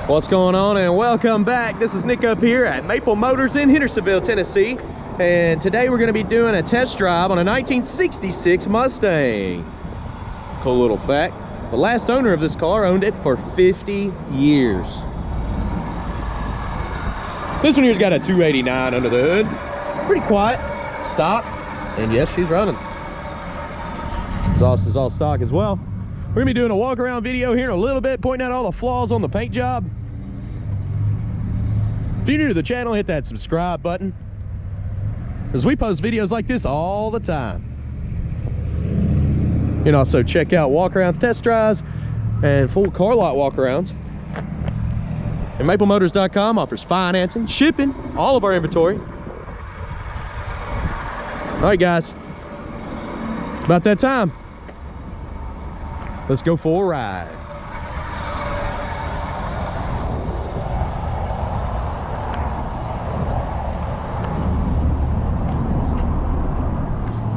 What's going on, and welcome back. This is Nick up here at Maple Motors in Hendersonville, Tennessee, and today we're going to be doing a test drive on a 1966 Mustang. Cool little fact, the last owner of this car owned it for 50 years. This one here's got a 289 under the hood. Pretty quiet. Stop, and yes, she's running. Exhaust is all stock as well. We're gonna be doing a walk around video here in a little bit, pointing out all the flaws on the paint job. If you're new to the channel, hit that subscribe button, because we post videos like this all the time. You can also check out walk-arounds, test drives, and full car lot walk-arounds. And MapleMotors.com offers financing, shipping, all of our inventory. All right, guys, it's about that time. Let's go for a ride.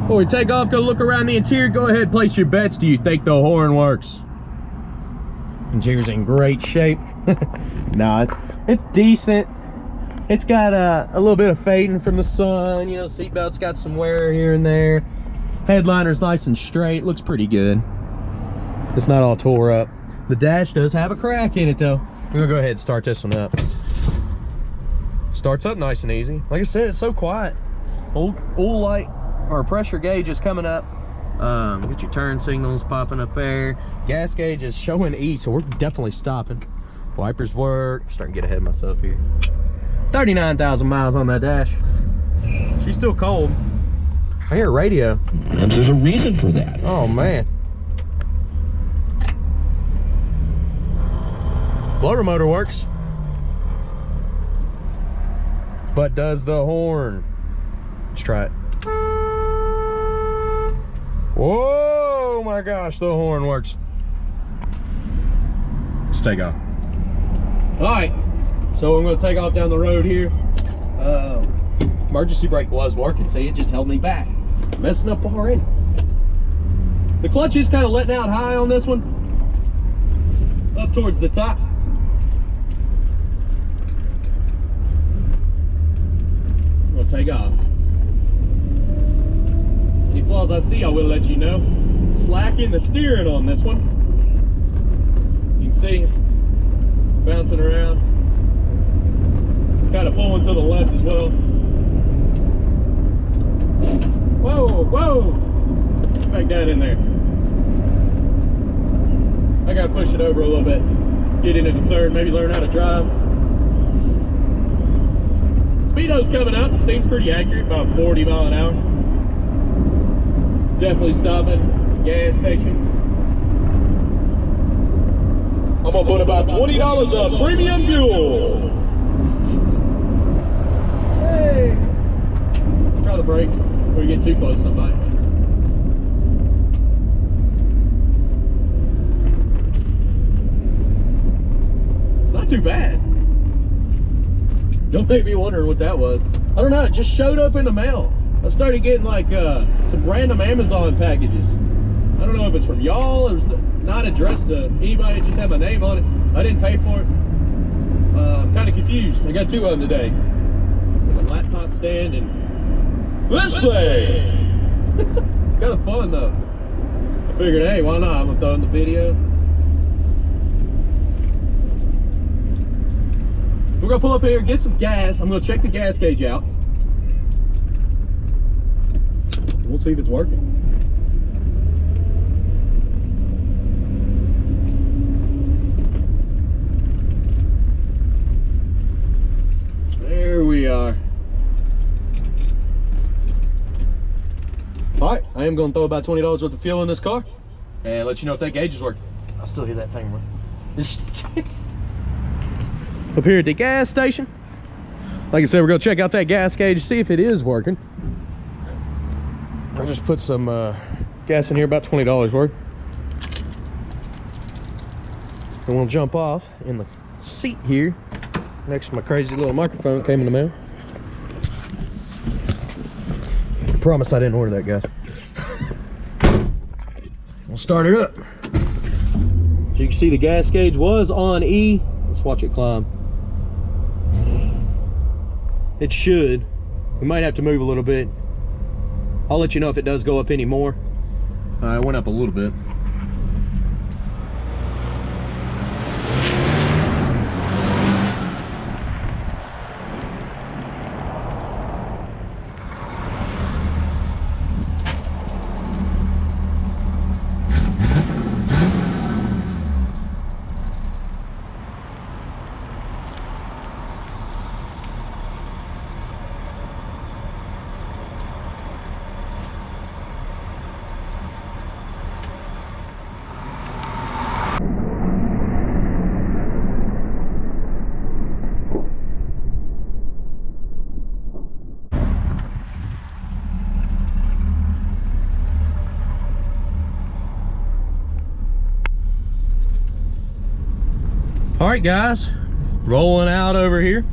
Before we take off, go look around the interior. Go ahead, place your bets. Do you think the horn works? Interior's in great shape. Nah, it's decent. It's got a little bit of fading from the sun. You know, seatbelt's got some wear here and there. Headliner's nice and straight. Looks pretty good. It's not all tore up. The dash does have a crack in it though. I'm gonna go ahead and start this one up. Starts up nice and easy. Like I said, it's so quiet. Old light or pressure gauge is coming up. Get your turn signals popping up there. Gas gauge is showing E, so we're definitely stopping. Wipers work. Starting to get ahead of myself here. 39,000 miles on that dash. She's still cold. I hear a radio. And there's a reason for that. Oh man. Blower motor works, but does the horn. Let's try it. Whoa, my gosh, the horn works. Let's take off. All right, so I'm gonna take off down the road here. Emergency brake was working. See, it just held me back. Messing up already. The clutch is kind of letting out high on this one, up towards the top. We'll take off. Any flaws I see, I will let you know. Slack in the steering on this one. You can see bouncing around. It's kind of pulling to the left as well. Whoa, whoa! Back down in there. I gotta push it over a little bit. Get into the third, maybe learn how to drive. Speedo's coming up, seems pretty accurate, about 40 miles an hour. Definitely stopping at the gas station. I'm gonna put about $20 of premium fuel. Hey! Try the brake before you get too close to somebody. It's not too bad. Don't make me wondering what that was. I don't know, it just showed up in the mail. I started getting like some random Amazon packages. I don't know if it's from y'all, or it's not addressed to anybody, it just had my name on it. I didn't pay for it. I'm kind of confused. I got two of them today. A laptop stand and this thing! It's kind of fun though. I figured, hey, why not? I'm gonna throw in the video. We're gonna pull up here, get some gas. I'm gonna check the gas gauge out. We'll see if it's working. There we are. All right, I am gonna throw about $20 worth of fuel in this car and let you know if that gauge is working. I'll still hear that thing run. Up here at the gas station. Like I said, we're gonna check out that gas gauge, see if it is working. I'll just put some gas in here, about $20 worth. And we'll jump off in the seat here next to my crazy little microphone came in the mail. I promise I didn't order that, guys. We'll start it up. As you can see, the gas gauge was on E. Let's watch it climb. It should. We might have to move a little bit. I'll let you know if it does go up any more. It went up a little bit. All right, guys, rolling out over here.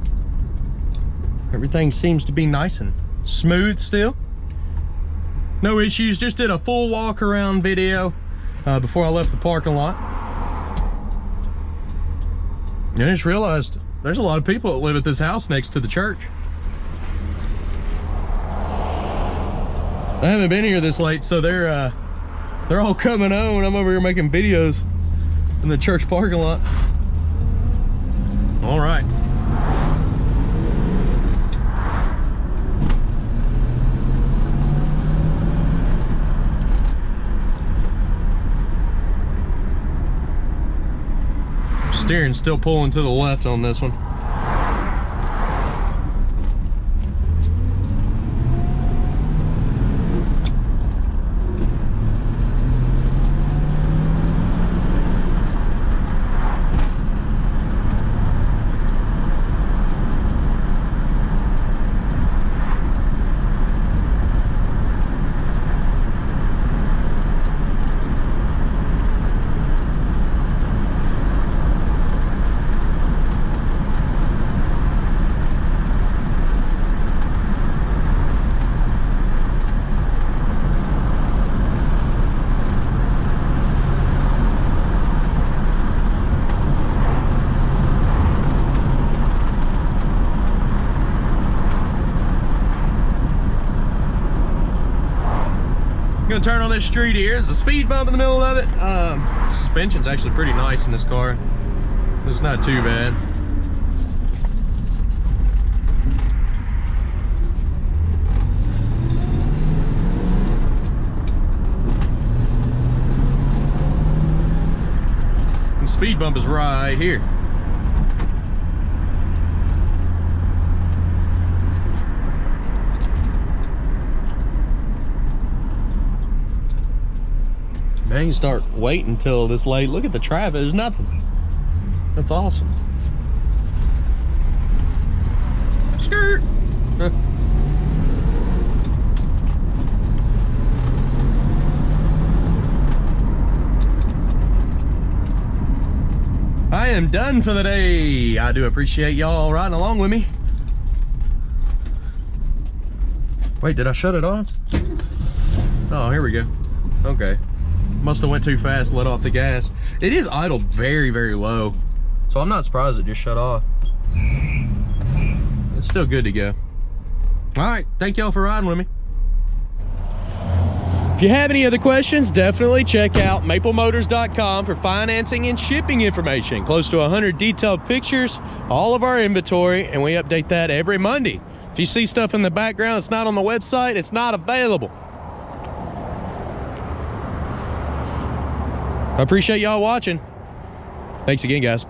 Everything seems to be nice and smooth still. No issues, just did a full walk around video before I left the parking lot. And I just realized there's a lot of people that live at this house next to the church. I haven't been here this late, so they're all coming home and I'm over here making videos in the church parking lot. All right. Steering still pulling to the left on this one. Gonna turn on this street here. There's a speed bump in the middle of it. Suspension's actually pretty nice in this car. It's not too bad. The speed bump is right here. Man, you start waiting until this late. Look at the traffic, there's nothing. That's awesome. Skirt. I am done for the day. I do appreciate y'all riding along with me. Wait, did I shut it off? Oh, here we go. Okay. Must have went too fast, let off the gas. It is idled very, very low. So I'm not surprised it just shut off. It's still good to go. All right, thank y'all for riding with me. If you have any other questions, definitely check out maplemotors.com for financing and shipping information. Close to 100 detailed pictures, all of our inventory, and we update that every Monday. If you see stuff in the background that's not on the website, it's not available. I appreciate y'all watching. Thanks again, guys.